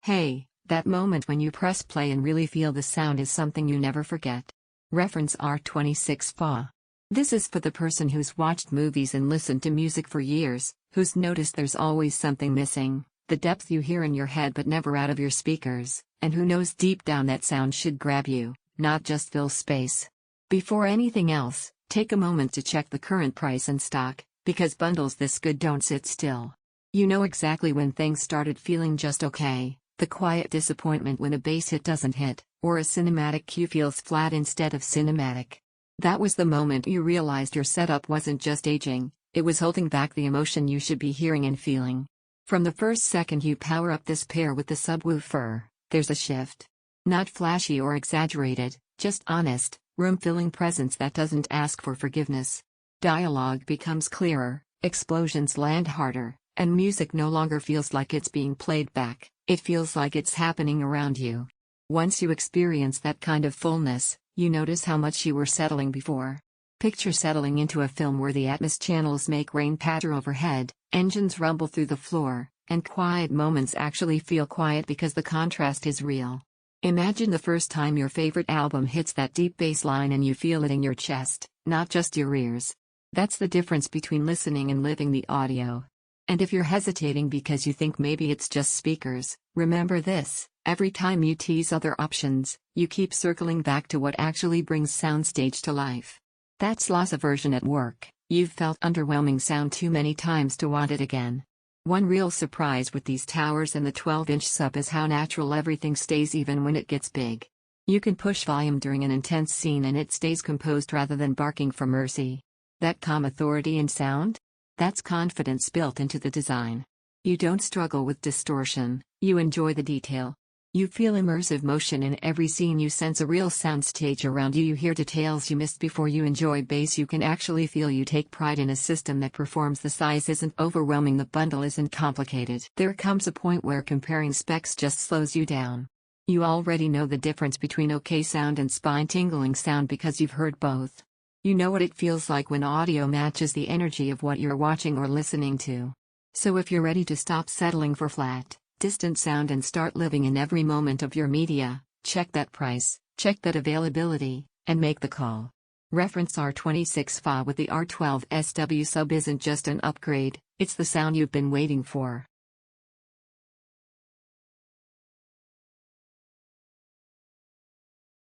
Hey, that moment when you press play and really feel the sound is something you never forget. Reference R-26FA. This is for the person who's watched movies and listened to music for years, who's noticed there's always something missing, the depth you hear in your head but never out of your speakers, and who knows deep down that sound should grab you, not just fill space. Before anything else, take a moment to check the current price and stock, because bundles this good don't sit still. You know exactly when things started feeling just okay. The quiet disappointment when a bass hit doesn't hit, or a cinematic cue feels flat instead of cinematic. That was the moment you realized your setup wasn't just aging, it was holding back the emotion you should be hearing and feeling. From the first second you power up this pair with the subwoofer, there's a shift. Not flashy or exaggerated, just honest, room-filling presence that doesn't ask for forgiveness. Dialogue becomes clearer, explosions land harder, and music no longer feels like it's being played back. It feels like it's happening around you. Once you experience that kind of fullness, you notice how much you were settling before. Picture settling into a film where the Atmos channels make rain patter overhead, engines rumble through the floor, and quiet moments actually feel quiet because the contrast is real. Imagine the first time your favorite album hits that deep bass line and you feel it in your chest, not just your ears. That's the difference between listening and living the audio. And if you're hesitating because you think maybe it's just speakers, remember this: every time you tease other options, you keep circling back to what actually brings soundstage to life. That's loss aversion at work. You've felt underwhelming sound too many times to want it again. One real surprise with these towers and the 12-inch sub is how natural everything stays even when it gets big. You can push volume during an intense scene and it stays composed rather than barking for mercy. That calm authority in sound? That's confidence built into the design. You don't struggle with distortion, you enjoy the detail. You feel immersive motion in every scene, you sense a real soundstage around you, you hear details you missed before, you enjoy bass, you can actually feel, you take pride in a system that performs. The size isn't overwhelming, the bundle isn't complicated. There comes a point where comparing specs just slows you down. You already know the difference between okay sound and spine-tingling sound because you've heard both. You know what it feels like when audio matches the energy of what you're watching or listening to. So if you're ready to stop settling for flat, distant sound and start living in every moment of your media, check that price, check that availability, and make the call. Reference R-26FA with the R-12SW sub isn't just an upgrade, it's the sound you've been waiting for.